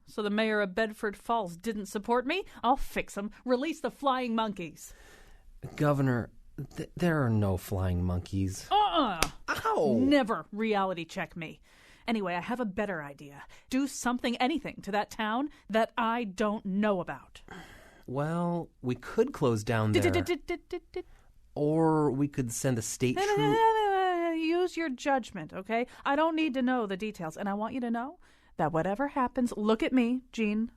So the mayor of Bedford Falls didn't support me? I'll fix him. Release the flying monkeys. Governor, there are no flying monkeys. Ow! Never reality check me. Anyway, I have a better idea. Do something, anything to that town that I don't know about. Well, we could close down there. Or we could send a state troop. Use your judgment, okay? I don't need to know the details, and I want you to know that whatever happens, look at me, Jean.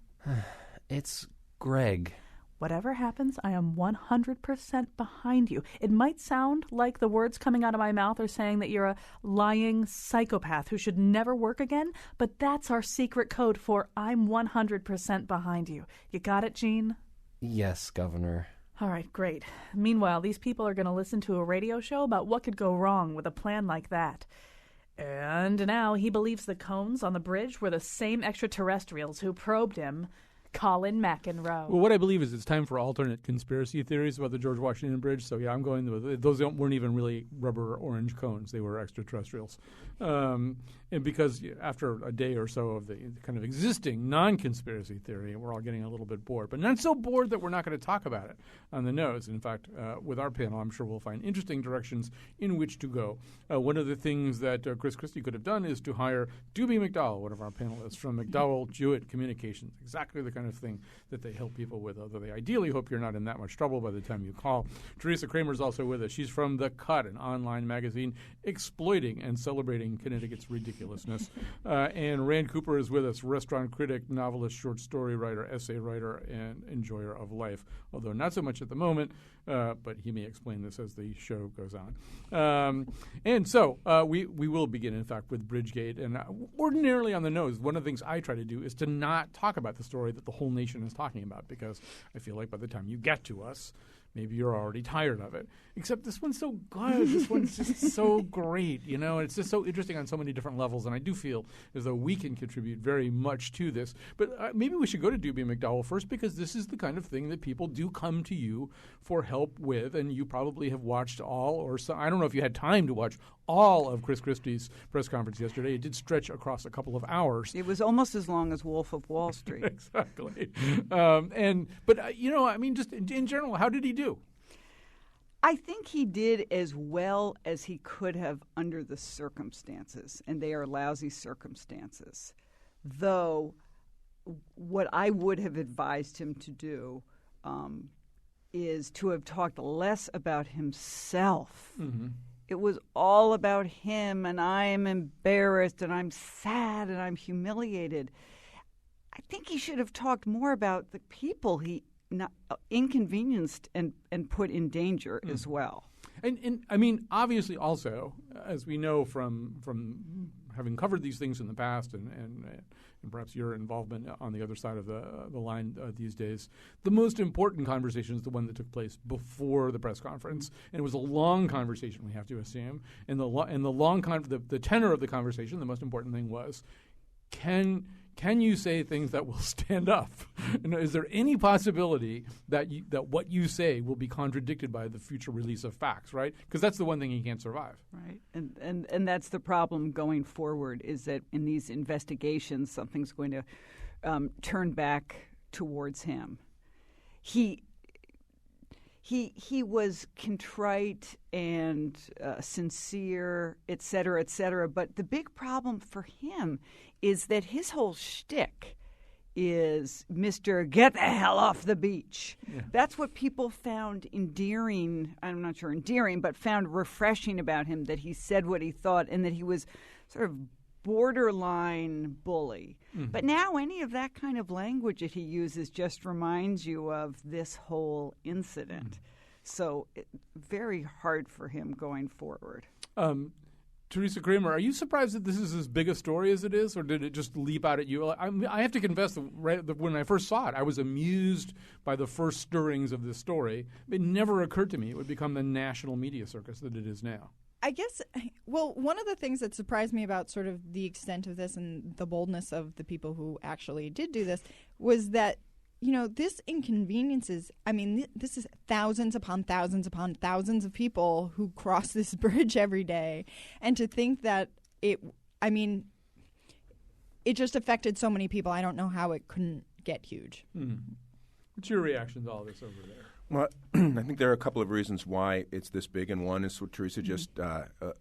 It's Greg. Whatever happens, I am 100% behind you. It might sound like the words coming out of my mouth are saying that you're a lying psychopath who should never work again, but that's our secret code for I'm 100% behind you. You got it, Jean? Yes, Governor. All right, great. Meanwhile, these people are going to listen to a radio show about what could go wrong with a plan like that. And now he believes the cones on the bridge were the same extraterrestrials who probed him. Colin McEnroe. Well, what I believe is it's time for alternate conspiracy theories about the George Washington Bridge. So, yeah, I'm going with those. Weren't even really rubber or orange cones. They were extraterrestrials. And because after a day or so of the kind of existing non-conspiracy theory, we're all getting a little bit bored. But not so bored that we're not going to talk about it on the nose. In fact, with our panel, I'm sure we'll find interesting directions in which to go. One of the things that Chris Christie could have done is to hire Doobie McDowell, one of our panelists from McDowell Jewett Communications. Exactly the kind of thing that they help people with, although they ideally hope you're not in that much trouble by the time you call. Teresa Kramer's also with us. She's from The Cut, an online magazine exploiting and celebrating Connecticut's ridiculousness. And Rand Cooper is with us, restaurant critic, novelist, short story writer, essay writer, and enjoyer of life, although not so much at the moment, but he may explain this as the show goes on. And so we will begin, in fact, with Bridgegate. And ordinarily on the nose, one of the things I try to do is to not talk about the story that the whole nation is talking about, because I feel like by the time you get to us, maybe you're already tired of it. Except this one's so good. This one's just so great, you know. It's just so interesting on so many different levels, and I do feel as though we can contribute very much to this. But maybe we should go to Doobie McDowell first, because this is the kind of thing that people do come to you for help with, and you probably have watched all, or some, I don't know if you had time to watch all of Chris Christie's press conference yesterday. It did stretch across a couple of hours. It was almost as long as Wolf of Wall Street. Exactly. But you know, I mean, just in general, how did he do? I think he did as well as he could have under the circumstances, and they are lousy circumstances. Though what I would have advised him to do is to have talked less about himself. Mm-hmm. It was all about him, and I am embarrassed, and I'm sad, and I'm humiliated. I think he should have talked more about the people he inconvenienced and put in danger as well. And I mean, obviously, also, as we know from having covered these things in the past, and perhaps your involvement on the other side of the line these days, the most important conversation is the one that took place before the press conference, and it was a long conversation, we have to assume. And the tenor of the conversation, the most important thing was, can you say things that will stand up? And is there any possibility that what you say will be contradicted by the future release of facts, right? Because that's the one thing he can't survive. Right. And that's the problem going forward, is that in these investigations, something's going to turn back towards him. He was contrite and sincere, et cetera, but the big problem for him is that his whole shtick is Mr. Get the hell off the beach. Yeah. That's what people found endearing, I'm not sure endearing, but found refreshing about him, that he said what he thought and that he was sort of borderline bully. Mm-hmm. But now any of that kind of language that he uses just reminds you of this whole incident. Mm-hmm. So very hard for him going forward. Teresa Kramer, are you surprised that this is as big a story as it is, or did it just leap out at you? I have to confess that when I first saw it, I was amused by the first stirrings of this story. It never occurred to me it would become the national media circus that it is now. I guess, well, one of the things that surprised me about sort of the extent of this and the boldness of the people who actually did do this was that, you know, this inconveniences, I mean, this is thousands upon thousands upon thousands of people who cross this bridge every day. And to think that it just affected so many people. I don't know how it couldn't get huge. What's your reaction to all this over there? Well, I think there are a couple of reasons why it's this big, and one is what Teresa just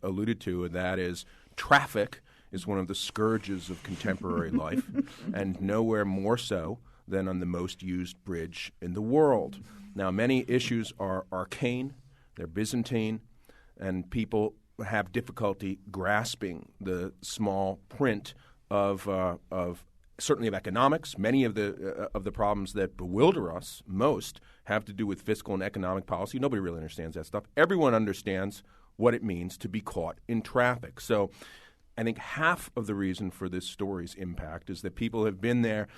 alluded to, and that is traffic is one of the scourges of contemporary life, and nowhere more so than on the most used bridge in the world. Now, many issues are arcane, they're Byzantine, and people have difficulty grasping the small print of certainly of economics. Many of the problems that bewilder us most have to do with fiscal and economic policy. Nobody really understands that stuff. Everyone understands what it means to be caught in traffic. So I think half of the reason for this story's impact is that people have been there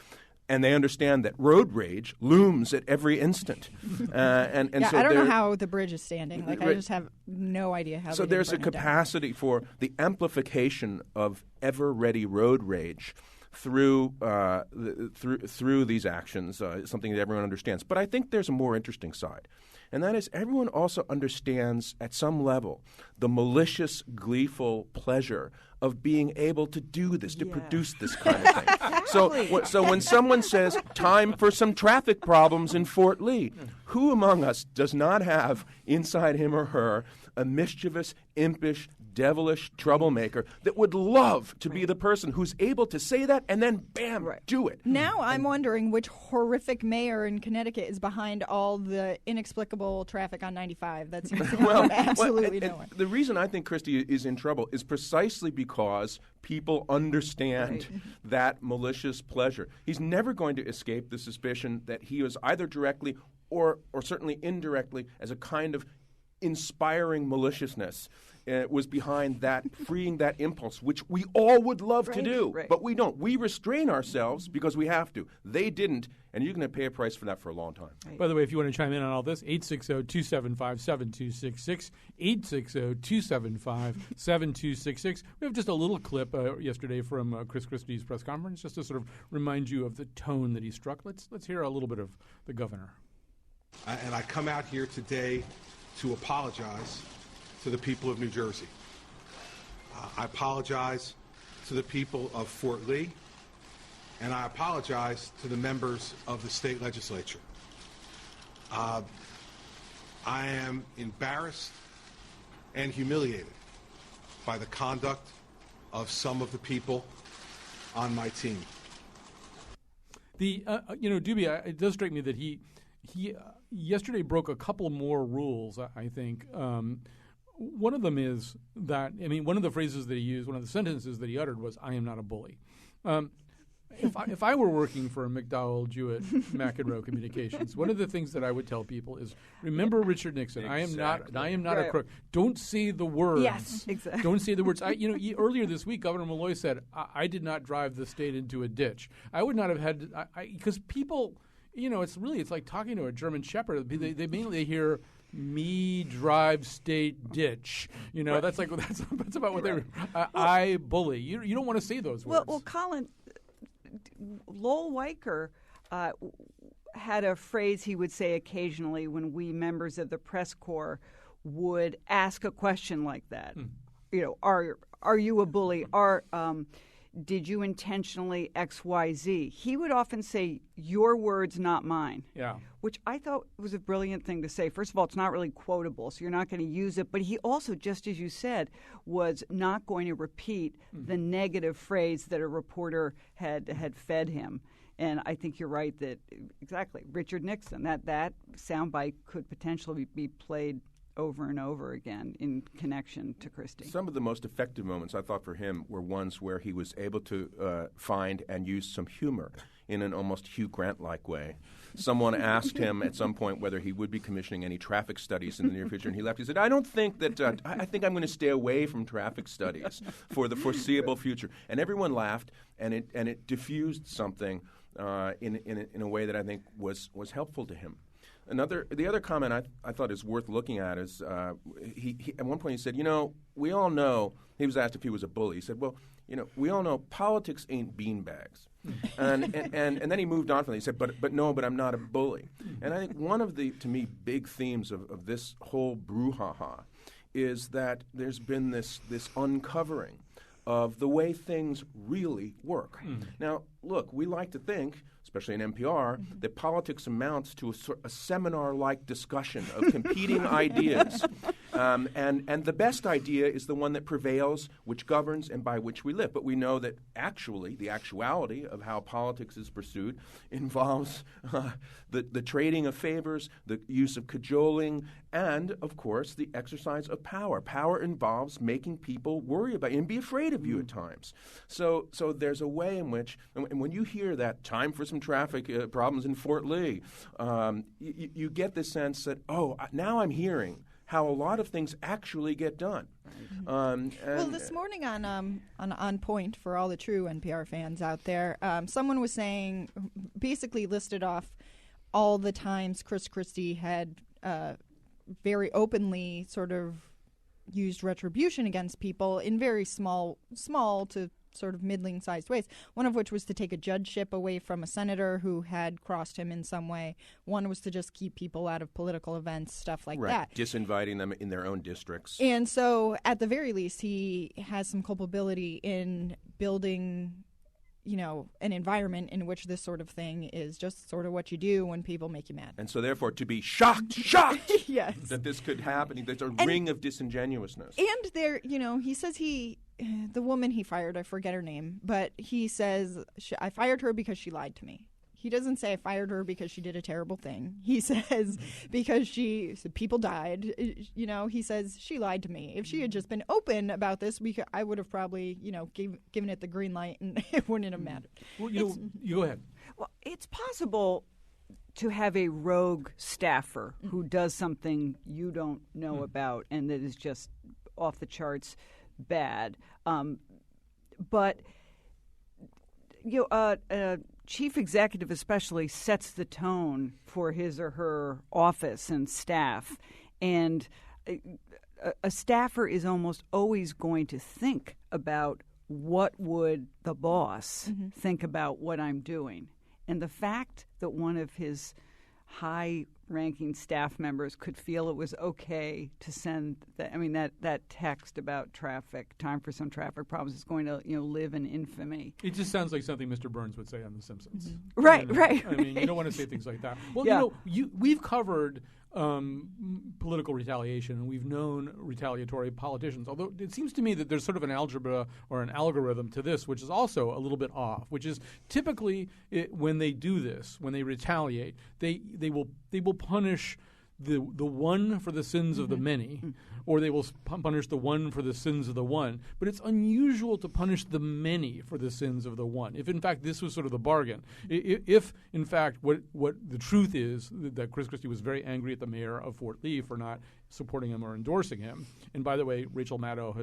and they understand that road rage looms at every instant. So I don't know how the bridge is standing. I just have no idea how. So there's a capacity for the amplification of ever-ready road rage through these actions, something that everyone understands. But I think there's a more interesting side, and that is everyone also understands at some level the malicious, gleeful pleasure of being able to do this, to produce this kind of thing. So when someone says, time for some traffic problems in Fort Lee, who among us does not have inside him or her a mischievous, impish, devilish troublemaker that would love to be the person who's able to say that and then, bam, do it. Now I'm wondering which horrific mayor in Connecticut is behind all the inexplicable traffic on 95. That seems to come absolutely nowhere. The reason I think Christie is in trouble is precisely because people understand that malicious pleasure. He's never going to escape the suspicion that he was either directly or certainly indirectly as a kind of inspiring maliciousness was behind that, freeing that impulse, which we all would love to do, but we don't. We restrain ourselves because we have to. They didn't, and you're going to pay a price for that for a long time. By the way, if you want to chime in on all this, 860-275-7266, 860-275-7266. We have just a little clip yesterday from Chris Christie's press conference, just to sort of remind you of the tone that he struck. Let's hear a little bit of the governor. And I come out here today to apologize to the people of New Jersey. I apologize to the people of Fort Lee, and I apologize to the members of the state legislature. I am embarrassed and humiliated by the conduct of some of the people on my team. Dubie, it does strike me that he yesterday broke a couple more rules, I think. One of them is that, one of the phrases that he used, one of the sentences that he uttered was, "I am not a bully." If I were working for McDowell, Jewett, McEnroe Communications, one of the things that I would tell people is, remember Richard Nixon. Exactly. I am not a crook. Don't say the words. Yes, exactly. Don't say the words. Earlier this week, Governor Malloy said, I did not drive the state into a ditch. I would not have had, because people, it's like talking to a German shepherd. They mainly hear, me drive state ditch. That's about what they're. I bully. You don't want to say those words. Well, Colin, Lowell Weicker had a phrase he would say occasionally when we members of the press corps would ask a question like that. Are you a bully? Did you intentionally XYZ? He would often say, your words, not mine. Yeah. Which I thought was a brilliant thing to say. First of all, it's not really quotable, so you're not going to use it. But he also, just as you said, was not going to repeat the negative phrase that a reporter had fed him. And I think you're right that, exactly, Richard Nixon, that soundbite could potentially be played over and over again in connection to Christie. Some of the most effective moments, I thought, for him were ones where he was able to find and use some humor in an almost Hugh Grant-like way. Someone asked him at some point whether he would be commissioning any traffic studies in the near future, and he left. He said, I don't think that I think I'm going to stay away from traffic studies for the foreseeable future. And everyone laughed, and it diffused something in a way that I think was helpful to him. The other comment I thought is worth looking at is he at one point he said, we all know, he was asked if he was a bully. He said, well, we all know politics ain't beanbags. and then he moved on from that. He said, but I'm not a bully. And I think one of the, to me, big themes of this whole brouhaha is that there's been this uncovering of the way things really work. Now, look, we like to think, especially in NPR, that politics amounts to a seminar-like discussion of competing ideas. And the best idea is the one that prevails, which governs, and by which we live. But we know that actually, the actuality of how politics is pursued involves the trading of favors, the use of cajoling, and, of course, the exercise of power. Power involves making people worry about you and be afraid of you at times. So there's a way in which, and when you hear that time for some traffic problems in Fort Lee, you get the sense that, now I'm hearing how a lot of things actually get done. Well, this morning on Point, for all the true NPR fans out there, someone was saying, basically listed off all the times Chris Christie had very openly sort of used retribution against people in very small to sort of middling-sized ways, one of which was to take a judgeship away from a senator who had crossed him in some way. One was to just keep people out of political events, stuff like that. Disinviting them in their own districts. And so, at the very least, he has some culpability in building, an environment in which this sort of thing is just sort of what you do when people make you mad. And so, therefore, to be shocked yes. that this could happen, there's a ring of disingenuousness. And there, he says the woman he fired, I forget her name, but he says, I fired her because she lied to me. He doesn't say I fired her because she did a terrible thing. He says because people died. He says she lied to me. If she had just been open about this, I would have probably, given it the green light, and it wouldn't have mattered. Well, you go ahead. Well, it's possible to have a rogue staffer who does something you don't know about and that is just off the charts bad. But chief executive especially sets the tone for his or her office and staff. And a staffer is almost always going to think about what would the boss think about what I'm doing. And the fact that one of his high-ranking staff members could feel it was okay to send that text about traffic, time for some traffic problems, is going to live in infamy. It just sounds like something Mr. Burns would say on The Simpsons. Right. I mean, you don't want to say things like that. Well, we've covered political retaliation, and we've known retaliatory politicians, although it seems to me that there's sort of an algebra or an algorithm to this, which is also a little bit off, which is typically when they do this, when they retaliate, they will punish the one for the sins of the many, or they will punish the one for the sins of the one. But it's unusual to punish the many for the sins of the one. If, in fact, this was sort of the bargain. If in fact, what the truth is that Chris Christie was very angry at the mayor of Fort Lee for not supporting him or endorsing him. And by the way, Rachel Maddow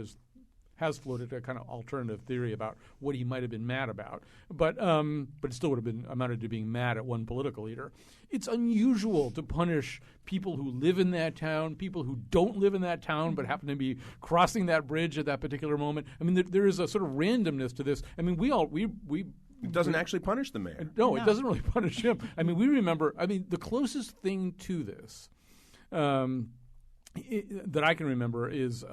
has floated a kind of alternative theory about what he might have been mad about, but it still would have been amounted to being mad at one political leader. It's unusual to punish people who live in that town, people who don't live in that town but happen to be crossing that bridge at that particular moment. I mean, there is a sort of randomness to this. I mean, we It doesn't actually punish the mayor. No, it doesn't really punish him. I mean, we remember. I mean, the closest thing to this. That I can remember is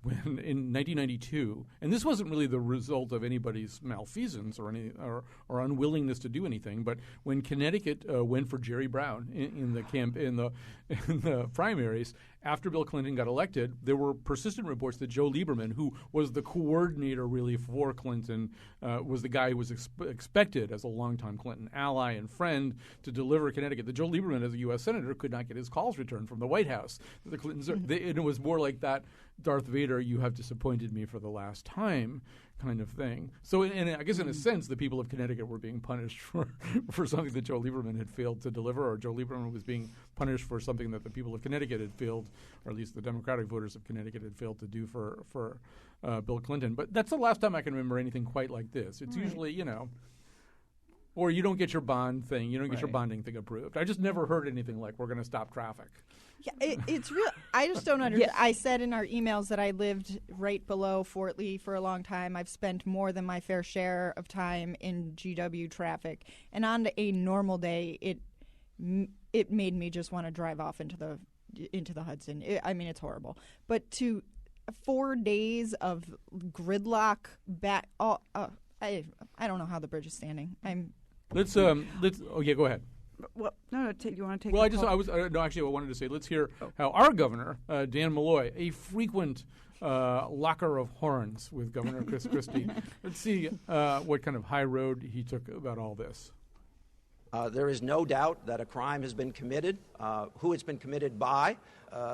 when in 1992, and this wasn't really the result of anybody's malfeasance or unwillingness to do anything, but when Connecticut went for Jerry Brown in the primaries after Bill Clinton got elected, there were persistent reports that Joe Lieberman, who was the coordinator really for Clinton, was the guy who was expected as a longtime Clinton ally and friend to deliver Connecticut. That Joe Lieberman, as a U.S. senator, could not get his calls returned from the White House. The Clintons, and it was more like that Darth Vader, you have disappointed me for the last time kind of thing. So, and I guess in a sense, the people of Connecticut were being punished for something that Joe Lieberman had failed to deliver, or Joe Lieberman was being punished for something that the people of Connecticut had failed, or at least the Democratic voters of Connecticut had failed to do for Bill Clinton. But that's the last time I can remember anything quite like this. It's usually, or you don't get your bond thing, you don't get your bonding thing approved. I just never heard anything like, we're going to stop traffic. Yeah, it's real. I just don't understand. I said in our emails that I lived right below Fort Lee for a long time. I've spent more than my fair share of time in GW traffic, and on a normal day, it made me just want to drive off into the Hudson. It's horrible. But to 4 days of gridlock back. I don't know how the bridge is standing. Let's. Oh yeah, go ahead. Well, no. You want to take? Well, I wanted to say, let's hear how our governor, Dan Malloy, a frequent locker of horns with Governor Chris Christie. Let's see what kind of high road he took about all this. There is no doubt that a crime has been committed. Who it's been committed by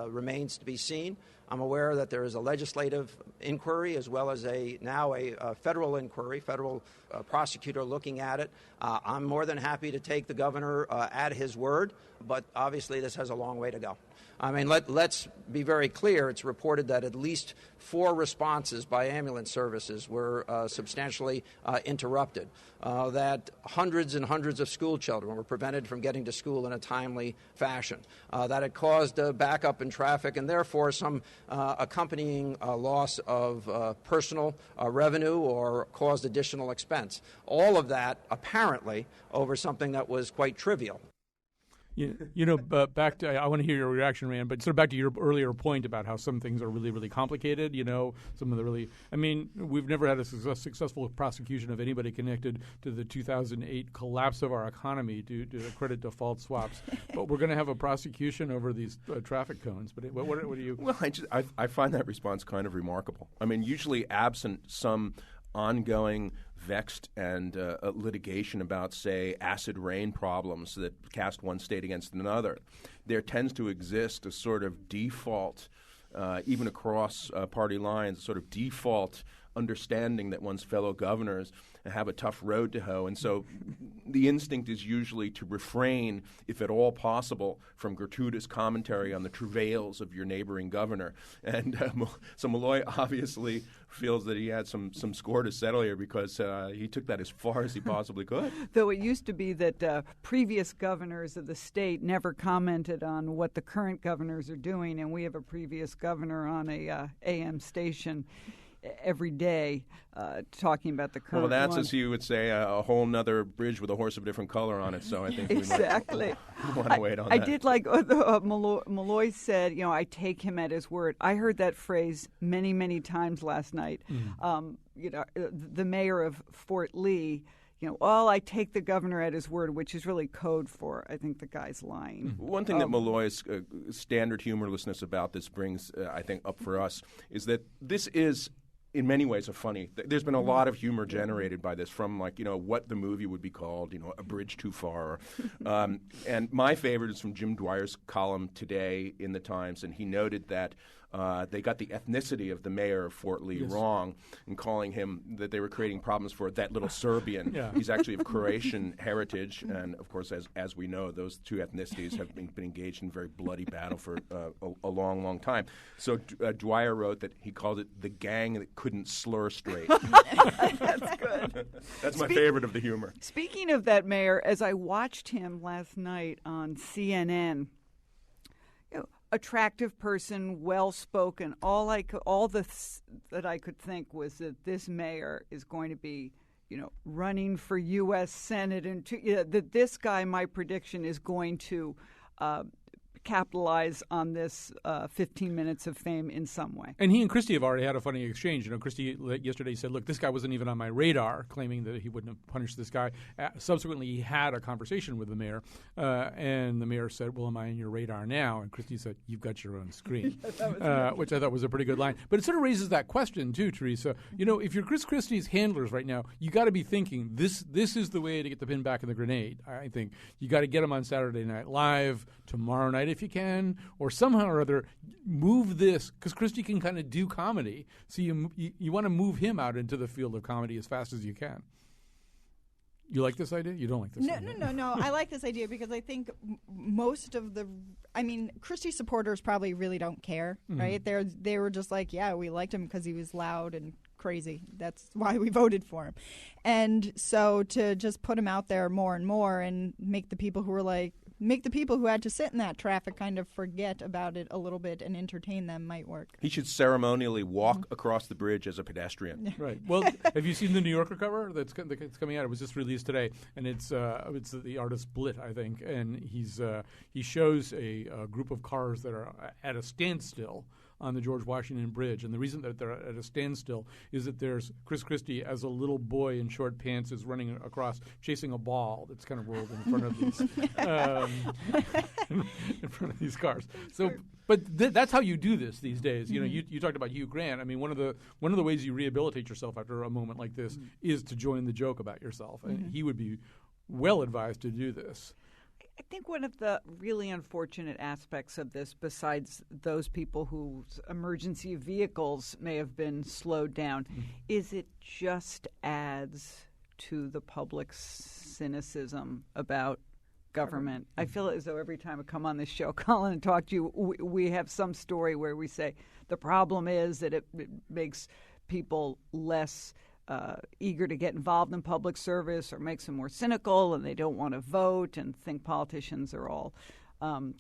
remains to be seen. I'm aware that there is a legislative inquiry as well as now a federal inquiry, federal prosecutor looking at it. I'm more than happy to take the governor at his word, but obviously this has a long way to go. I mean, let's be very clear. It's reported that at least 4 responses by ambulance services were substantially interrupted, that hundreds and hundreds of school children were prevented from getting to school in a timely fashion, that it caused a backup in traffic and therefore some accompanying loss of personal revenue or caused additional expense. All of that apparently over something that was quite trivial. Back to, I want to hear your reaction, Rand, but sort of back to your earlier point about how some things are really, really complicated, some of the really, we've never had a successful prosecution of anybody connected to the 2008 collapse of our economy due to credit default swaps. But we're going to have a prosecution over these traffic cones. But what do you? Well, I find that response kind of remarkable. Usually absent some ongoing vexed and litigation about, say, acid rain problems that cast one state against another, there tends to exist a sort of default, even across party lines, sort of default understanding that one's fellow governors have a tough road to hoe. And so the instinct is usually to refrain, if at all possible, from gratuitous commentary on the travails of your neighboring governor. And so Malloy obviously feels that he had some score to settle here because he took that as far as he possibly could. Though it used to be that previous governors of the state never commented on what the current governors are doing, and we have a previous governor on a AM station every day talking about the current Well, that's, one. as you would say, a whole nother bridge with a horse of a different color on it. So I think exactly. we want to wait on that. I did like Malloy said, I take him at his word. I heard that phrase many, many times last night. The mayor of Fort Lee, I take the governor at his word, which is really code for, I think, the guy's lying. One thing that Malloy's standard humorlessness about this brings, I think, up for us is that this is, in many ways, there's been a lot of humor generated by this from, what the movie would be called, A Bridge Too Far. And my favorite is from Jim Dwyer's column today in the Times, and he noted that they got the ethnicity of the mayor of Fort Lee wrong in calling him that they were creating problems for that little Serbian. Yeah. He's actually of Croatian heritage, and of course, as we know, those two ethnicities have been engaged in very bloody battle for a long, long time. So Dwyer wrote that he called it the gang that couldn't slur straight. That's good. That's my favorite of the humor. Speaking of that mayor, as I watched him last night on CNN, attractive person, well-spoken. All that I could think was that this mayor is going to be, running for U.S. Senate, and that this guy, my prediction, is going to capitalize on this 15 minutes of fame in some way. And he and Christie have already had a funny exchange. Christie yesterday said, look, this guy wasn't even on my radar, claiming that he wouldn't have punished this guy. Subsequently, he had a conversation with the mayor, and the mayor said, well, am I on your radar now? And Christie said, you've got your own screen, which I thought was a pretty good line. But it sort of raises that question, too, Teresa. If you're Chris Christie's handlers right now, you got to be thinking, this is the way to get the pin back in the grenade. I think you got to get him on Saturday Night Live tomorrow night if you can, or somehow or other move this, because Christie can kind of do comedy, so you want to move him out into the field of comedy as fast as you can. You like this idea? You don't like this idea? No. I like this idea because I think most of Christie supporters probably really don't care, right? They were just like, yeah, we liked him because he was loud and crazy. That's why we voted for him. And so to just put him out there more and more and make the people who had to sit in that traffic kind of forget about it a little bit and entertain them might work. He should ceremonially walk across the bridge as a pedestrian. Right. Well, have you seen the New Yorker cover that's coming out? It was just released today, and it's the artist Blitt, I think, and he shows a group of cars that are at a standstill on the George Washington Bridge. And the reason that they're at a standstill is that there's Chris Christie as a little boy in short pants is running across, chasing a ball that's kind of rolled in front of these in front of these cars. So, but that's how you do this these days. You know, you talked about Hugh Grant. I mean, one of the ways you rehabilitate yourself after a moment like this is to join the joke about yourself, and he would be well advised to do this. I think one of the really unfortunate aspects of this, besides those people whose emergency vehicles may have been slowed down, is it just adds to the public's cynicism about government. I feel as though every time I come on this show, Colin, and talk to you, we have some story where we say the problem is that it makes people less eager to get involved in public service, or makes them more cynical, and they don't want to vote and think politicians are all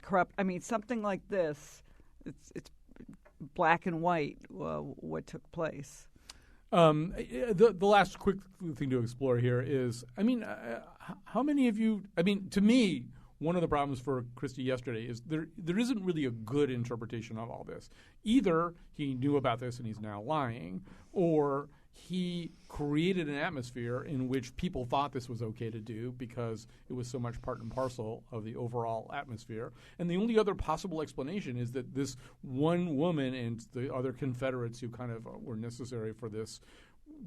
corrupt. I mean, something like this, it's black and white what took place. The last quick thing to explore here is, I mean, how many of you, I mean, to me, one of the problems for Christie yesterday is there isn't really a good interpretation of all this. Either he knew about this and he's now lying, or he created an atmosphere in which people thought this was okay to do because it was so much part and parcel of the overall atmosphere. And the only other possible explanation is that this one woman and the other Confederates who kind of were necessary for this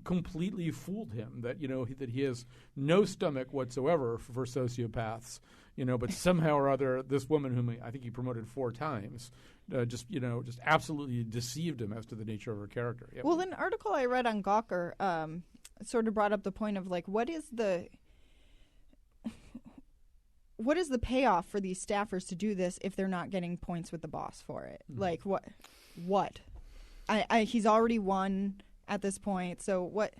completely fooled him, that, you know, that he has no stomach whatsoever for sociopaths, you know, but somehow or other this woman, whom I think he promoted 4 times, just absolutely deceived him as to the nature of her character. Yep. Well, an article I read on Gawker sort of brought up the point of, like, what is the payoff for these staffers to do this if they're not getting points with the boss for it? Mm-hmm. Like, what? He's already won at this point, so what?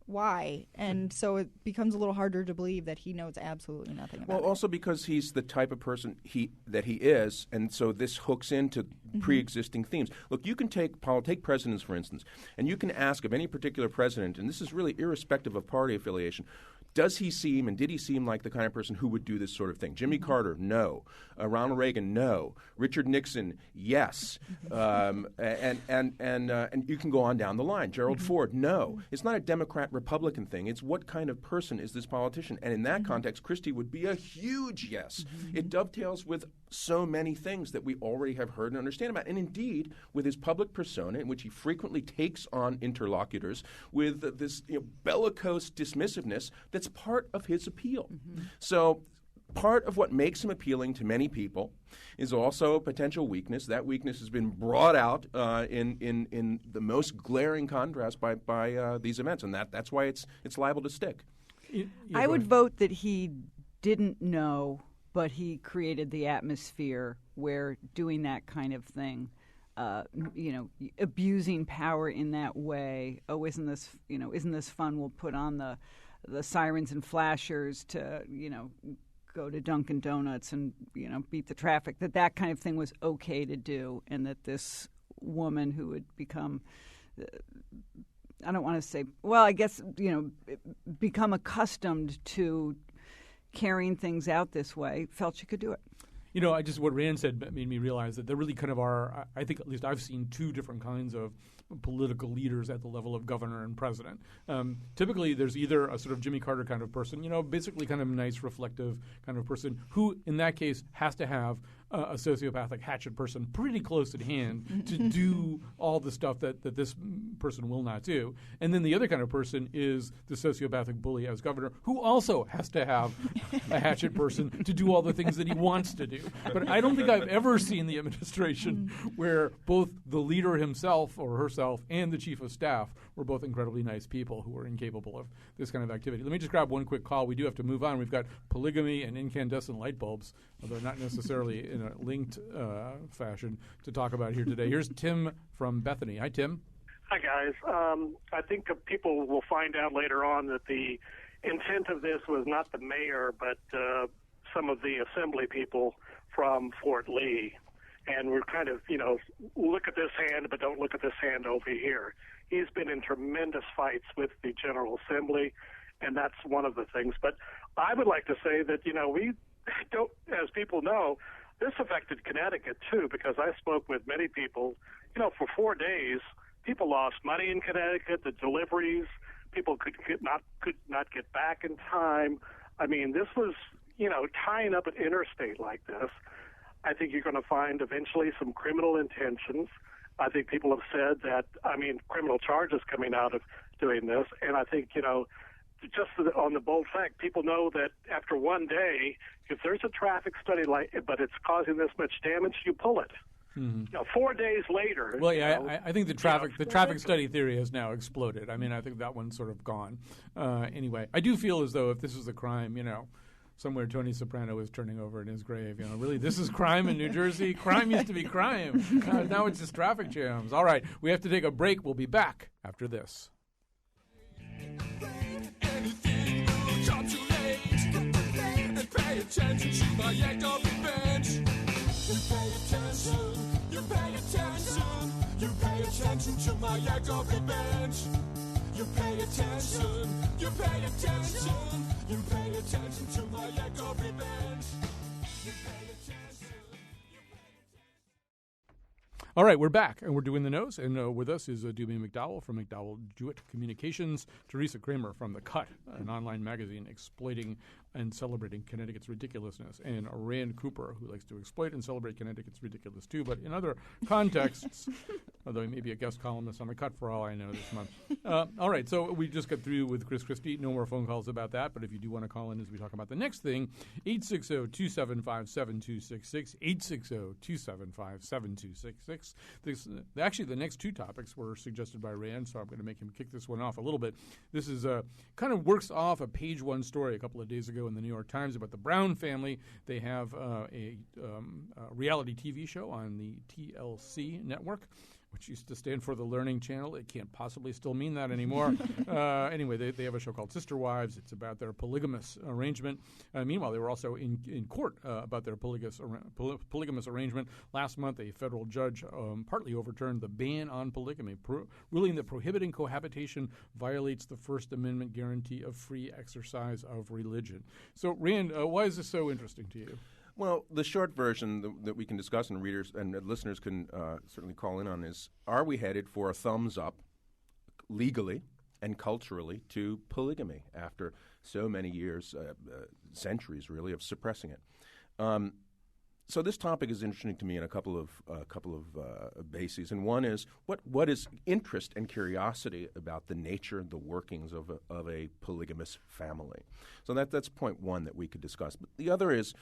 Why? And so it becomes a little harder to believe that he knows absolutely nothing about it. Well, also because he's the type of person that he is, and so this hooks into pre-existing themes. Look, you can take presidents, for instance, and you can ask of any particular president, and this is really irrespective of party affiliation, does he seem and did he seem like the kind of person who would do this sort of thing? Jimmy Carter, no. Ronald Reagan, no. Richard Nixon, yes. And you can go on down the line. Gerald Ford, no. It's not a Democrat-Republican thing. It's what kind of person is this politician? And in that context, Christie would be a huge yes. It dovetails with so many things that we already have heard and understand about. And indeed, with his public persona, in which he frequently takes on interlocutors with this bellicose dismissiveness that's part of his appeal. So part of what makes him appealing to many people is also a potential weakness. That weakness has been brought out in the most glaring contrast by these events, and that's why it's liable to stick. I would vote that he didn't know, but he created the atmosphere where doing that kind of thing, abusing power in that way. Oh, isn't this fun? We'll put on the sirens and flashers to, go to Dunkin' Donuts and, beat the traffic. That kind of thing was okay to do, and that this woman who had become, I don't want to say, well, I guess, become accustomed to carrying things out this way, felt she could do it. What Rand said made me realize that there really kind of are, I think at least I've seen 2 different kinds of political leaders at the level of governor and president. Typically, there's either a sort of Jimmy Carter kind of person, basically kind of nice, reflective kind of person who, in that case, has to have a sociopathic hatchet person pretty close at hand to do all the stuff that this person will not do. And then the other kind of person is the sociopathic bully as governor, who also has to have a hatchet person to do all the things that he wants to do. But I don't think I've ever seen the administration where both the leader himself or herself and the chief of staff were both incredibly nice people who were incapable of this kind of activity. Let me just grab one quick call. We do have to move on. We've got polygamy and incandescent light bulbs, although not necessarily in a linked fashion, to talk about here today. Here's Tim from Bethany. Hi, Tim. Hi, guys. I think people will find out later on that the intent of this was not the mayor, but some of the assembly people from Fort Lee. And we're kind of, look at this hand, but don't look at this hand over here. He's been in tremendous fights with the General Assembly, and that's one of the things. But I would like to say that, we don't, as people know, this affected Connecticut too, because I spoke with many people. For 4 days, people lost money in Connecticut. The deliveries, people could not get back in time. I mean, this was tying up an interstate like this. I think you're going to find eventually some criminal intentions. I think people have said that, criminal charges coming out of doing this. And I think, just on the bold fact, people know that after 1 day, if there's a traffic study but it's causing this much damage, you pull it. Mm-hmm. 4 days later. Well, yeah, I think the traffic study theory has now exploded. I mean, I think that one's sort of gone. Anyway, I do feel as though if this is a crime, somewhere Tony Soprano is turning over in his grave. Really, this is crime in New Jersey. Crime used to be crime. Now it's just traffic jams. All right, we have to take a break. We'll be back after this. Anything will come too late. And pay attention to my act of revenge. You pay attention. You pay attention. You pay attention to my act of revenge. You pay attention. You pay attention. You pay attention to my act of revenge. You pay attention. All right, we're back, and we're doing the nose, and with us is Dubey McDowell from McDowell Jewett Communications, Teresa Kramer from The Cut, an online magazine exploiting and celebrating Connecticut's ridiculousness, and Rand Cooper, who likes to exploit and celebrate Connecticut's ridiculous too, but in other contexts, although he may be a guest columnist on The Cut for all I know this month. All right, so we just got through with Chris Christie. No more phone calls about that, but if you do want to call in as we talk about the next thing, 860-275-7266, 860-275-7266. Actually, the next two topics were suggested by Rand, so I'm going to make him kick this one off a little bit. This is kind of works off a page one story a couple of days ago in the New York Times about the Brown family. They have a reality TV show on the TLC network, which used to stand for the Learning Channel. It can't possibly still mean that anymore. Anyway, they have a show called Sister Wives. It's about their polygamous arrangement. Meanwhile, they were also in court about their polygamous arrangement. Last month, a federal judge partly overturned the ban on polygamy, ruling that prohibiting cohabitation violates the First Amendment guarantee of free exercise of religion. So, Rand, why is this so interesting to you? Well, the short version that we can discuss and readers and listeners can certainly call in on is, are we headed for a thumbs up legally and culturally to polygamy after so many years, centuries really, of suppressing it? So this topic is interesting to me in a couple of bases, and one is what is interest and curiosity about the nature, the workings of a polygamous family. So that's point one that we could discuss. But the other is,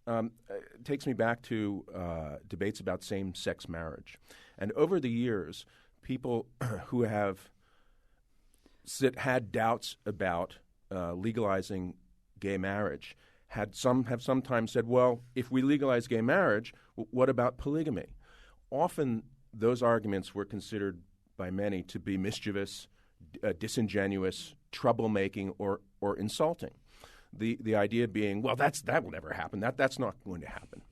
it takes me back to debates about same-sex marriage. And over the years, people who have had doubts about legalizing gay marriage have sometimes said, well, if we legalize gay marriage, what about polygamy? Often those arguments were considered by many to be mischievous, disingenuous, troublemaking, or insulting. The idea being, well, that will never happen. That's not going to happen.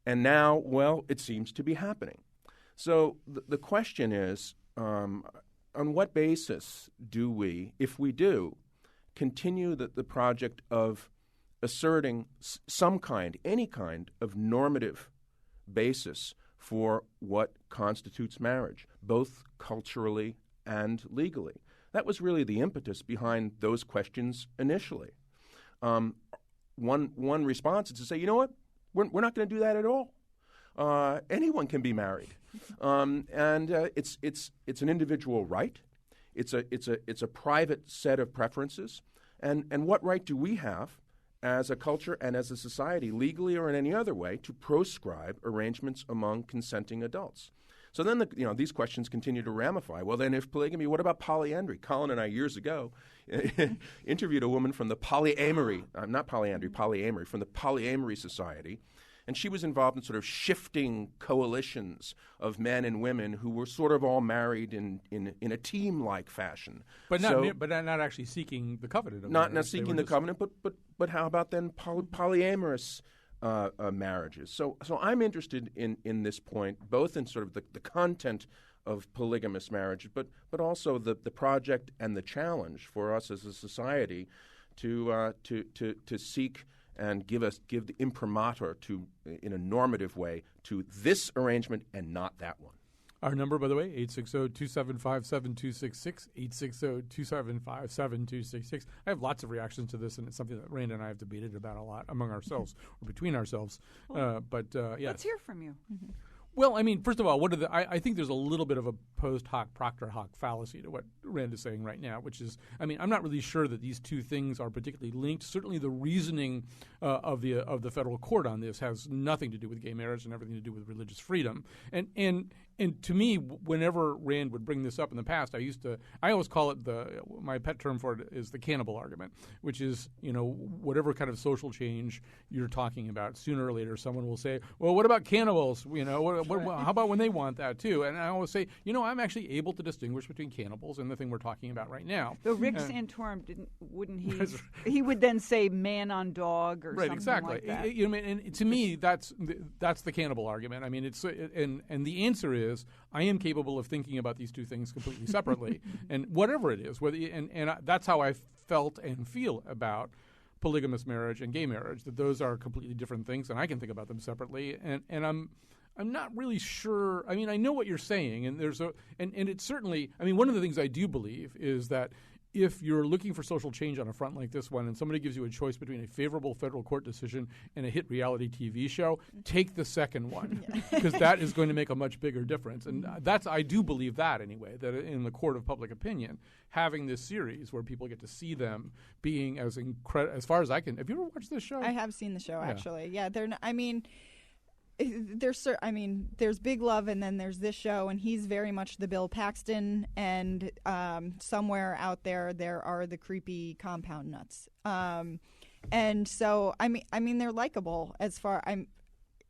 And now, well, it seems to be happening. So the question is, on what basis do we, if we do, continue the project of asserting any kind of normative basis for what constitutes marriage, both culturally and legally? That was really the impetus behind those questions initially. One response is to say, you know what, we're not going to do that at all. Anyone can be married, and it's an individual right. It's a private set of preferences, and what right do we have as a culture and as a society, legally or in any other way, to proscribe arrangements among consenting adults? So then these questions continue to ramify. Well, then if polygamy, what about polyandry? Colin and I years ago interviewed a woman from the polyamory from the Polyamory Society, and she was involved in sort of shifting coalitions of men and women who were sort of all married in a team-like fashion. But not actually seeking the covenant of marriage. Not seeking the covenant, but how about then polyamorous marriages? So I'm interested in this point, both in sort of the content of polygamous marriage, but also the project and the challenge for us as a society to seek and give the imprimatur to, in a normative way, to this arrangement and not that one. Our number, by the way, 860-275-7266, 860-275-7266. I have lots of reactions to this, and it's something that Rand and I have debated about a lot among ourselves or between ourselves. Yeah. Let's hear from you. Mm-hmm. Well, I mean, first of all, I think there's a little bit of a post hoc Proctor hoc fallacy to what Rand is saying right now, which is, I mean, I'm not really sure that these two things are particularly linked. Certainly the reasoning of the federal court on this has nothing to do with gay marriage and everything to do with religious freedom. And to me, whenever Rand would bring this up in the past, I always call it my pet term for it is the cannibal argument, which is, whatever kind of social change you're talking about, sooner or later someone will say, well, what about cannibals? How about when they want that too? And I always say, I'm actually able to distinguish between cannibals and the thing we're talking about right now. Though Rick Santorum wouldn't he? He would then say man on dog or something exactly. like that. And to me, that's the cannibal argument. I mean, and the answer is I am capable of thinking about these two things completely separately, and whatever it is, that's how I felt and feel about polygamous marriage and gay marriage. That those are completely different things, and I can think about them separately. And I'm not really sure. I mean, I know what you're saying, and and it's certainly. I mean, one of the things I do believe is that if you're looking for social change on a front like this one, and somebody gives you a choice between a favorable federal court decision and a hit reality TV show, take the second one, because that is going to make a much bigger difference. And I do believe that anyway, that in the court of public opinion, having this series where people get to see them being as far as I can. Have you ever watched this show? I have seen the show, actually. Yeah, they're not, I mean, there's Big Love, and then there's this show, and he's very much the Bill Paxton, and somewhere out there are the creepy compound nuts, and so I mean they're likable and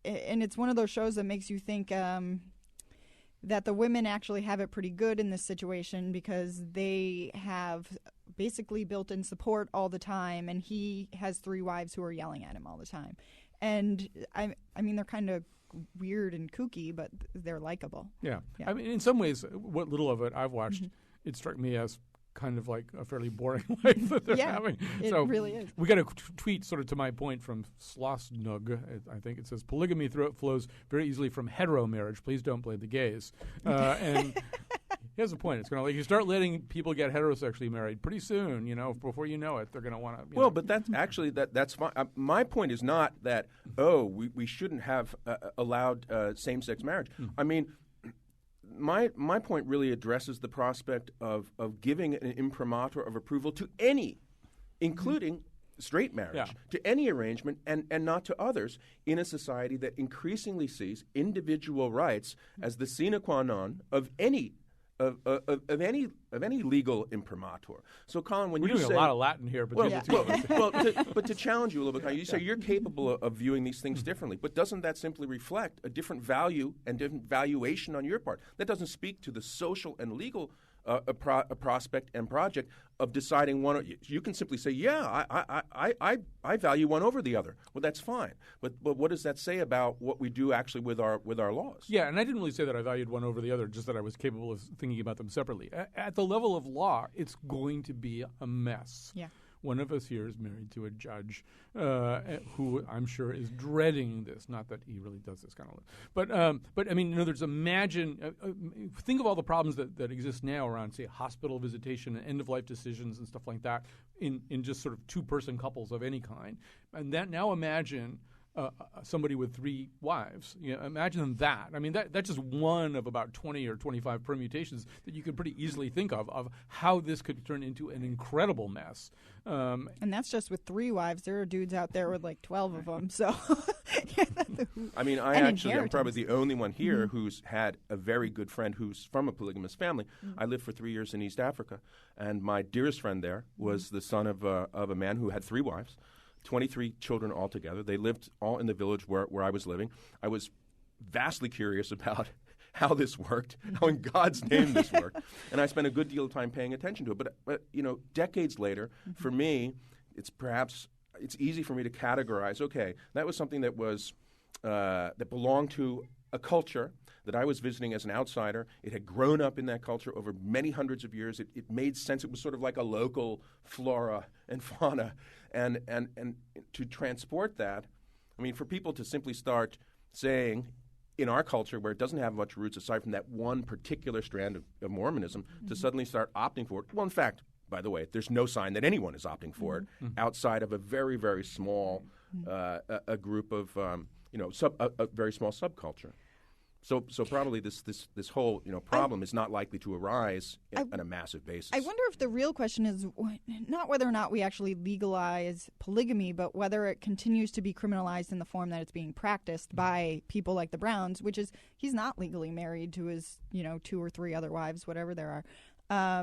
it's one of those shows that makes you think that the women actually have it pretty good in this situation because they have basically built-in support all the time, and he has 3 wives who are yelling at him all the time. And I mean, they're kind of weird and kooky, but they're likable. Yeah. I mean, in some ways, what little of it I've watched, it struck me as kind of like a fairly boring life that they're having. It really is. We got a tweet sort of to my point from Slosnug, I think. It says, polygamy flows very easily from hetero marriage. Please don't blame the gays. And he has a point. It's going to you start letting people get heterosexually married pretty soon, before you know it, they're going to want to. Well, but that's actually that's fine. My point is not that we shouldn't have allowed same-sex marriage. I mean, my point really addresses the prospect of giving an imprimatur of approval to any, including straight marriage, to any arrangement and not to others in a society that increasingly sees individual rights as the sine qua non of any legal imprimatur. So, Colin, when we're you doing say a lot of Latin here, but to challenge you a little bit, you say you're capable of viewing these things differently, but doesn't that simply reflect a different value and different valuation on your part? That doesn't speak to the social and legal prospect and project of deciding one. You can simply say, I value one over the other. Well, that's fine. But what does that say about what we do actually with our laws? Yeah, and I didn't really say that I valued one over the other, just that I was capable of thinking about them separately. At the level of law, it's going to be a mess. Yeah. One of us here is married to a judge who I'm sure is dreading this. Not that he really does this kind of life. But I mean, think of all the problems that exist now around, say, hospital visitation and end-of-life decisions and stuff like that in just sort of 2-person couples of any kind. And that now imagine somebody with 3 wives. Imagine that. I mean, that's just one of about 20 or 25 permutations that you could pretty easily think of how this could turn into an incredible mess. And that's just with 3 wives. There are dudes out there with like 12 of them. So, I mean, I actually am probably the only one here who's had a very good friend who's from a polygamous family. I lived for 3 years in East Africa, and my dearest friend there was the son of a man who had 3 wives. 23 children altogether. They lived all in the village where I was living. I was vastly curious about how this worked, how in God's name this worked, and I spent a good deal of time paying attention to it. But decades later, for me, it's easy for me to categorize. Okay, that was something that was that belonged to a culture that I was visiting as an outsider. It had grown up in that culture over many hundreds of years. It made sense. It was sort of like a local flora and fauna. And to transport that, I mean, for people to simply start saying, in our culture where it doesn't have much roots aside from that one particular strand of Mormonism, to suddenly start opting for it. Well, in fact, by the way, there's no sign that anyone is opting for it outside of a very, very small a group of, a very small subculture. So probably this whole problem is not likely to arise on a massive basis. I wonder if the real question is not whether or not we actually legalize polygamy, but whether it continues to be criminalized in the form that it's being practiced by people like the Browns, which is he's not legally married to his 2 or 3 other wives, whatever there are.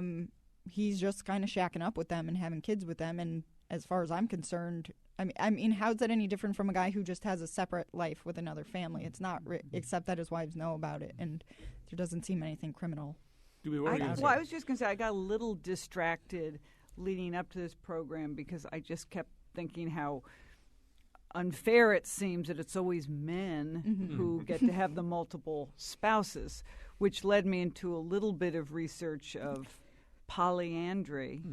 He's just kind of shacking up with them and having kids with them. And as far as I'm concerned, I mean, how's that any different from a guy who just has a separate life with another family? It's not, except that his wives know about it, and there doesn't seem anything criminal. I was just going to say, I got a little distracted leading up to this program because I just kept thinking how unfair it seems that it's always men who get to have the multiple spouses, which led me into a little bit of research of polyandry.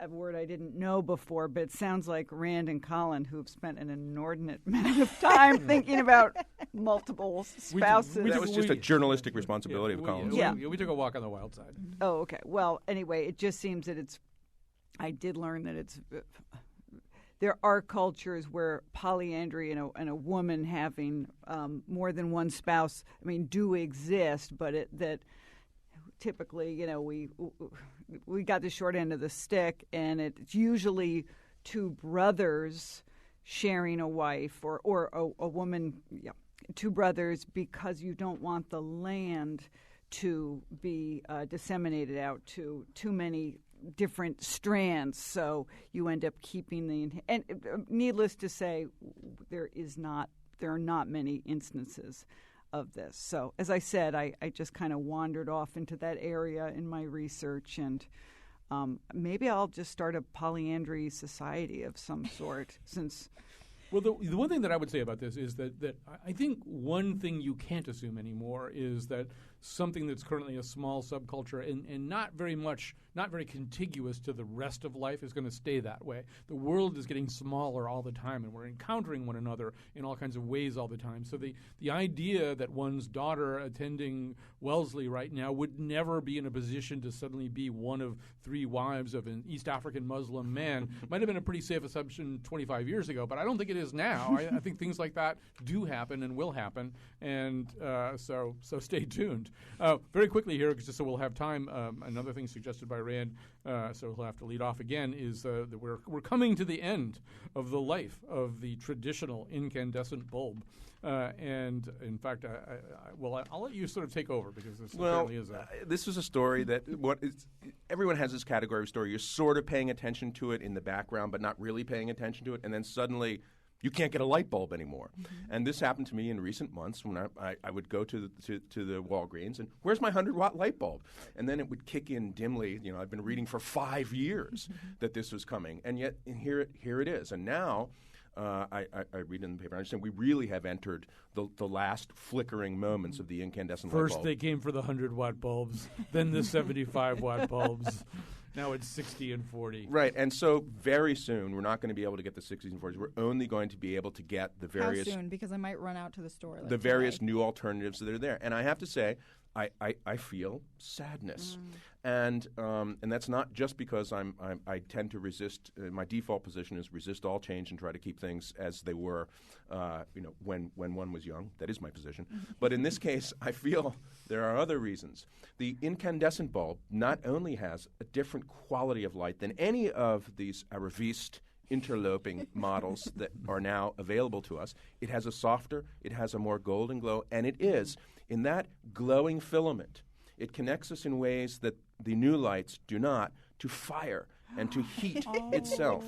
A word I didn't know before, but it sounds like Rand and Colin, who've spent an inordinate amount of time thinking about multiple spouses. That was just a journalistic responsibility of Colin's. We took a walk on the wild side. Oh, okay. Well, anyway, it just seems that I did learn that there are cultures where polyandry and a woman having more than one spouse, do exist, but that typically, we got the short end of the stick, and it's usually 2 brothers sharing a wife or a woman, 2 brothers, because you don't want the land to be disseminated out to too many different strands, so you end up keeping and needless to say, there are not many instances of this. So, as I said, I just kind of wandered off into that area in my research, and maybe I'll just start a polyandry society of some sort. Well, the one thing that I would say about this is that I think one thing you can't assume anymore is that something that's currently a small subculture and not very contiguous to the rest of life is going to stay that way. The world is getting smaller all the time, and we're encountering one another in all kinds of ways all the time. So the idea that one's daughter attending Wellesley right now would never be in a position to suddenly be one of 3 wives of an East African Muslim man might have been a pretty safe assumption 25 years ago, but I don't think it is now. I think things like that do happen and will happen, and so stay tuned. Very quickly here, just so we'll have time, another thing suggested by Rand, so he'll have to lead off again, is that we're coming to the end of the life of the traditional incandescent bulb. And in fact, I'll let you sort of take over because this apparently is this is a story that everyone has this category of story. You're sort of paying attention to it in the background, but not really paying attention to it, and then suddenly you can't get a light bulb anymore. And this happened to me in recent months when I would go to the Walgreens and where's my 100-watt light bulb? And then it would kick in dimly. I've been reading for 5 years that this was coming, and yet here it is. And now I read in the paper, I understand we really have entered the last flickering moments of the incandescent light bulb. First they came for the 100-watt bulbs, then the 75-watt bulbs. Now it's 60 and 40. Right, and so very soon we're not going to be able to get the 60s and 40s. We're only going to be able to get the various... How soon? Because I might run out to the store. The various new alternatives that are there. And I have to say, I feel sadness. And that's not just because I tend to resist. My default position is resist all change and try to keep things as they were, when one was young. That is my position. But in this case, I feel there are other reasons. The incandescent bulb not only has a different quality of light than any of these Aravist interloping models that are now available to us. It has a softer, it has a more golden glow, and it is, in that glowing filament, it connects us in ways that the new lights do not, to fire and to heat itself.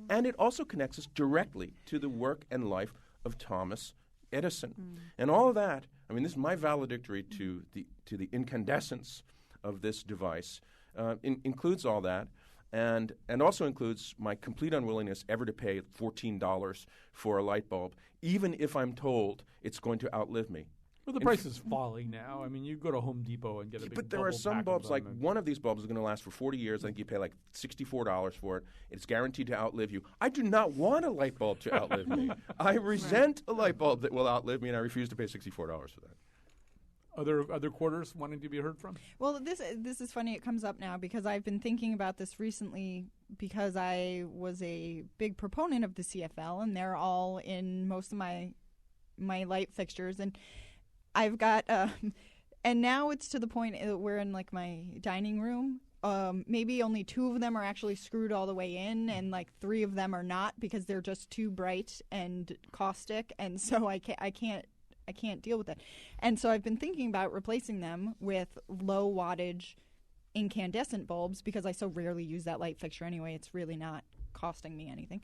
And it also connects us directly to the work and life of Thomas Edison. And all of that, this is my valedictory to the incandescence of this device, includes all that. And also includes my complete unwillingness ever to pay $14 for a light bulb, even if I'm told it's going to outlive me. Well, the price is falling now. I mean, you go to Home Depot and get a big But there are bubble some pack bulbs, of like them, and- one of these bulbs is going to last for 40 years. I think you pay like $64 for it. It's guaranteed to outlive you. I do not want a light bulb to outlive me. I resent a light bulb that will outlive me, and I refuse to pay $64 for that. Other quarters wanting to be heard from? Well, this is funny. It comes up now because I've been thinking about this recently because I was a big proponent of the CFL, and they're all in most of my light fixtures, and I've got and now it's to the point that we're in like my dining room. Maybe only 2 of them are actually screwed all the way in, and like 3 of them are not because they're just too bright and caustic, and so I can't deal with it. And so I've been thinking about replacing them with low wattage incandescent bulbs because I so rarely use that light fixture anyway. It's really not costing me anything.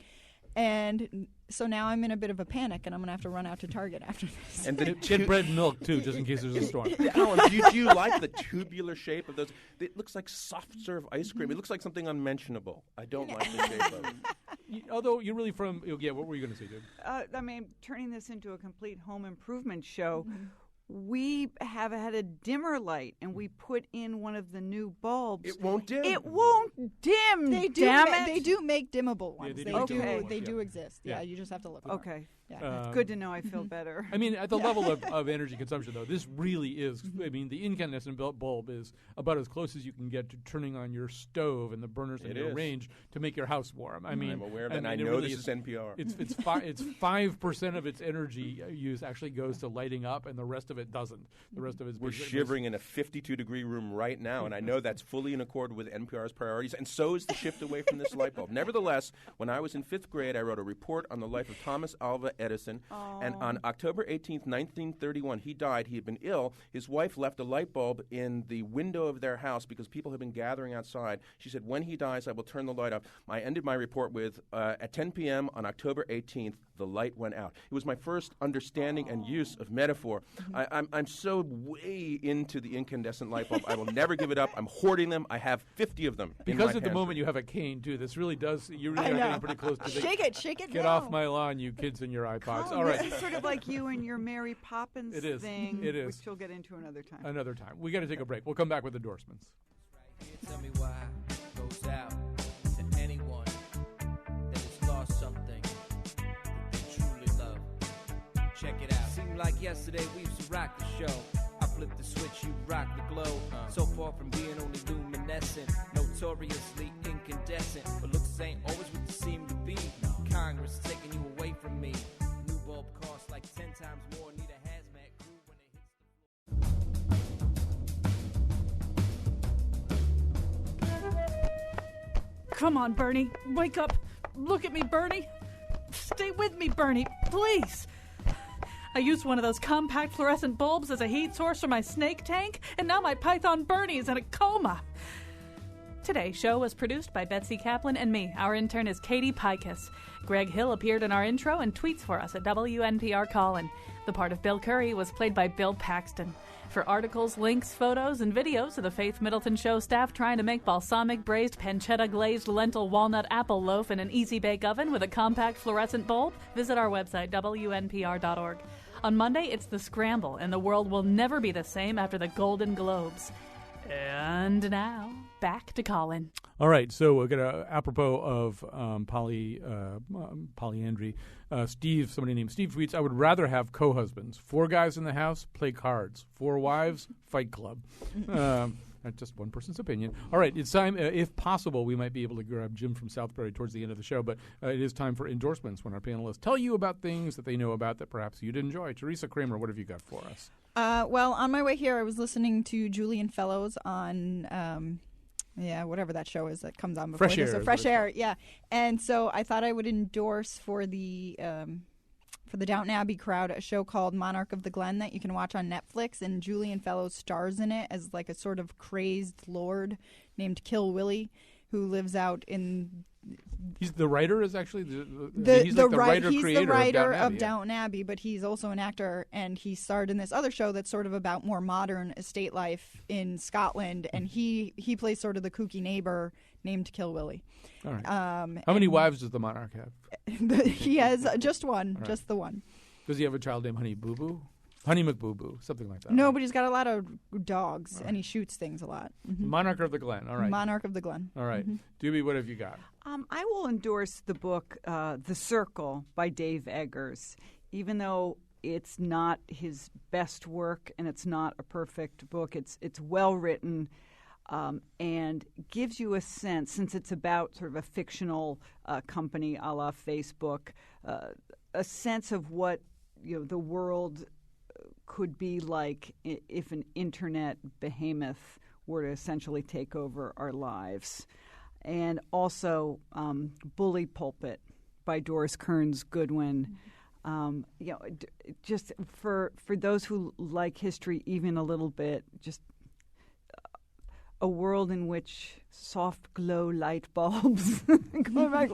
And so now I'm in a bit of a panic, and I'm going to have to run out to Target after this. And Get bread and milk, too, just in case there's a storm. Alan, do you like the tubular shape of those? It looks like soft serve ice cream. It looks like something unmentionable. I don't like the shape of it. Although you're really from, what were you going to say, dude? I mean, turning this into a complete home improvement show, we have had a dimmer light, and we put in one of the new bulbs. It won't dim. It won't dim. They do. Damn it. They do make dimmable ones. they They do do. make dimmable They ones, do yeah. exist. Yeah. Yeah, you just have to look. for 'em. Okay. Yeah. It's good to know. I feel better. I mean, at the level of energy consumption, though, this really is. I mean, the incandescent bulb is about as close as you can get to turning on your stove and the burners in It your is. range to make your house warm. I mean, I'm aware of it, and I it know really this is NPR. It's 5% of its energy use actually goes to lighting up, and the rest of it doesn't. The rest of it's We're basically- shivering in a 52-degree room right now, and I know that's fully in accord with NPR's priorities, and so is the shift away from this light bulb. Nevertheless, when I was in 5th grade, I wrote a report on the life of Thomas Alva Edison, and on October 18th, 1931, he died. He had been ill. His wife left a light bulb in the window of their house because people had been gathering outside. She said, when he dies, I will turn the light off. I ended my report with, at 10 p.m. on October 18th, the light went out. It was my first understanding and use of metaphor. I'm so way into the incandescent light bulb. I will never give it up. I'm hoarding them. I have 50 of them. Because at the pantry. moment you have a cane, too. This really does. You really I are know. getting pretty close to the. Shake it. Get now. off my lawn, you kids and your iPods. Oh, All right. This is sort of like you and your Mary Poppins It is. thing, It is. which we'll get into another time. Another time. We got to take a break. We'll come back with endorsements. Tell me why it goes out to anyone that has lost something that they truly love. Check it out. Seemed like yesterday we used to rock the show. I flipped the switch, you rock the glow. So far from being only luminescent, notoriously incandescent. But looks ain't always what they seem to be. Congress taking you away from me. New bulb costs like 10 times more. Need a hazmat crew when it hits the Come on, Bernie. Wake up. Look at me, Bernie. Stay with me, Bernie. Please. I used one of those compact fluorescent bulbs as a heat source for my snake tank, and now my Python Bernie is in a coma. Today's show was produced by Betsy Kaplan and me. Our intern is Katie Pikus. Greg Hill appeared in our intro and tweets for us at WNPR Callin. The part of Bill Curry was played by Bill Paxton. For articles, links, photos, and videos of the Faith Middleton Show staff trying to make balsamic braised pancetta glazed lentil walnut apple loaf in an easy bake oven with a compact fluorescent bulb, visit our website, WNPR.org. On Monday, it's The Scramble, and the world will never be the same after the Golden Globes. And now, back to Colin. All right, so we're gonna apropos of polyandry. Somebody named Steve tweets, I would rather have co-husbands. 4 guys in the house, play cards. 4 wives, fight club. That's just one person's opinion. All right, it's time. If possible, we might be able to grab Jim from Southbury towards the end of the show, but it is time for endorsements when our panelists tell you about things that they know about that perhaps you'd enjoy. Teresa Kramer, what have you got for us? Well, on my way here, I was listening to Julian Fellows on, whatever that show is that comes on before Fresh this. Air So is Fresh what it's Air, yeah. And so I thought I would endorse for the Downton Abbey crowd a show called Monarch of the Glen that you can watch on Netflix, and Julian Fellows stars in it as like a sort of crazed lord named Kill Willie who lives out in. He's the writer. Is actually He's like the writer he's creator the writer of of Downton Abbey, but he's also an actor, and he starred in this other show that's sort of about more modern estate life in Scotland, and he plays sort of the kooky neighbor named Kill Willie. All right. How many wives does the monarch have? He has just one, Right. just the one. Does he have a child named Honey Boo Boo? Honey McBoo, something like that. No, right? but he's got a lot of dogs, and he shoots things a lot. Monarch of the Glen. All right. Monarch of the Glen. All right. Doobie, what have you got? I will endorse the book The Circle by Dave Eggers, even though it's not his best work and it's not a perfect book. It's well written and gives you a sense, since it's about sort of a fictional company a la Facebook, a sense of what the world could be like if an internet behemoth were to essentially take over our lives. And also Bully Pulpit by Doris Kearns Goodwin. Just for those who like history even a little bit, just a world in which soft glow light bulbs. Going back,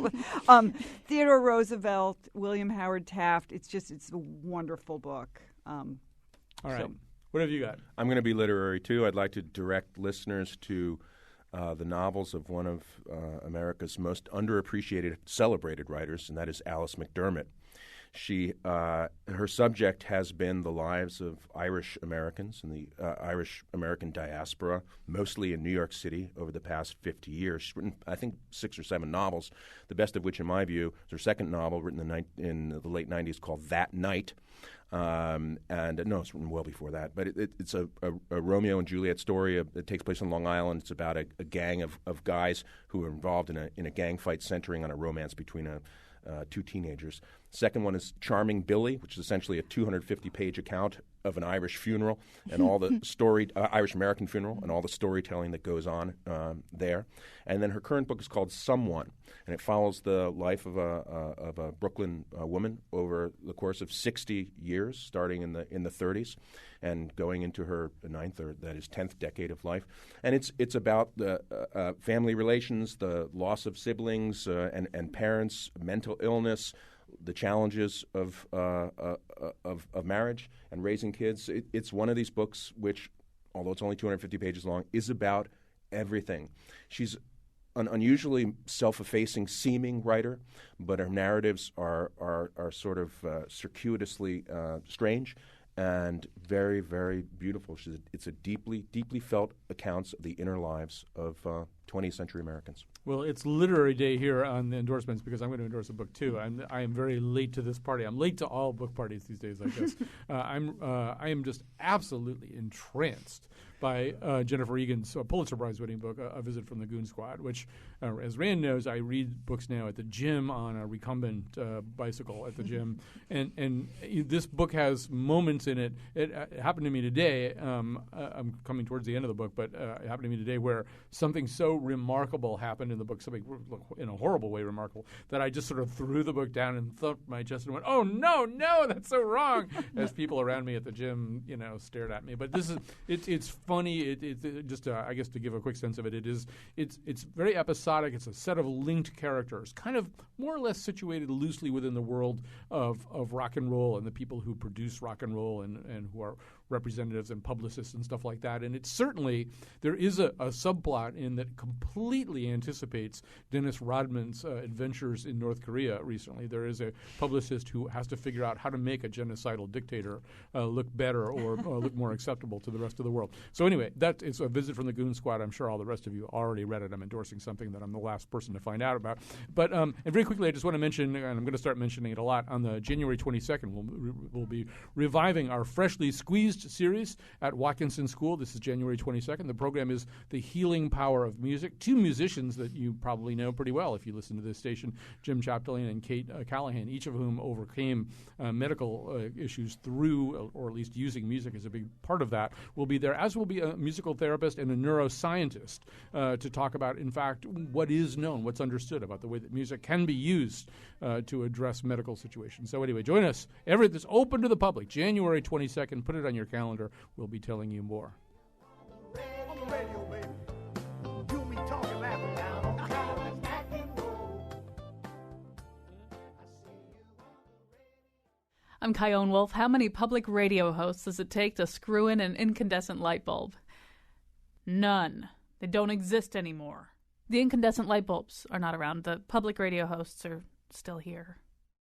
Theodore Roosevelt, William Howard Taft. It's a wonderful book. All right. What have you got? I'm going to be literary too. I'd like to direct listeners to the novels of one of America's most underappreciated, celebrated writers, and that is Alice McDermott. Her subject has been the lives of Irish Americans and the Irish American diaspora, mostly in New York City, over the past 50 years. She's written, I think, 6 or 7 novels, the best of which, in my view, is her second novel, written in the late 90s, called That Night. And no, it's written well before that. But it's a Romeo and Juliet story. It takes place on Long Island. It's about a gang of guys who are involved in a gang fight centering on a romance between two teenagers. Second one is Charming Billy, which is essentially a 250-page account of an Irish funeral and all the Irish-American funeral and all the storytelling that goes on there. And then her current book is called Someone, and it follows the life of a Brooklyn woman over the course of 60 years, starting in the 30s and going into her 9th or that is 10th decade of life. And it's about the family relations, the loss of siblings and parents, mental illness, the challenges of marriage and raising kids. It's one of these books which, although it's only 250 pages long, is about everything. She's an unusually self-effacing seeming writer, but her narratives are sort of circuitously strange and very, very beautiful. It's a deeply, deeply felt accounts of the inner lives of 20th century Americans. Well, it's Literary Day here on the endorsements because I'm going to endorse a book too. I am very late to this party. I'm late to all book parties these days, I guess. I am just absolutely entranced by Jennifer Egan's Pulitzer Prize-winning book, A Visit from the Goon Squad, which, as Rand knows, I read books now at the gym on a recumbent bicycle at the gym. And this book has moments in it. It happened to me today. I'm coming towards the end of the book, but it happened to me today where something so remarkable happened in the book, something in a horrible way remarkable, that I just sort of threw the book down and thumped my chest and went, "Oh, no, that's so wrong," as people around me at the gym, stared at me. But this is it's funny. It just I guess to give a quick sense of it, it's very episodic. It's a set of linked characters, kind of more or less situated loosely within the world of rock and roll and the people who produce rock and roll and who are representatives and publicists and stuff like that. And it's certainly, there is a subplot in that completely anticipates Dennis Rodman's adventures in North Korea recently. There is a publicist who has to figure out how to make a genocidal dictator look better or look more acceptable to the rest of the world. So anyway, that is A Visit from the Goon Squad. I'm sure all the rest of you already read it. I'm endorsing something that I'm the last person to find out about. But and very quickly, I just want to mention, and I'm going to start mentioning it a lot, on the January 22nd, we'll be reviving our Freshly Squeezed series at Watkinson School. This is January 22nd. The program is The Healing Power of Music. 2 musicians that you probably know pretty well if you listen to this station, Jim Chapdelaine and Kate Callahan, each of whom overcame medical issues through, or at least using music as a big part of that, will be there, as will be a musical therapist and a neuroscientist to talk about, in fact, what is known, what's understood about the way that music can be used to address medical situations. So anyway, join us. It's open to the public. January 22nd. Put it on your calendar. We'll be telling you more. I'm Kyone Wolf. How many public radio hosts does it take to screw in an incandescent light bulb? None. They don't exist anymore. The incandescent light bulbs are not around. The public radio hosts are still here.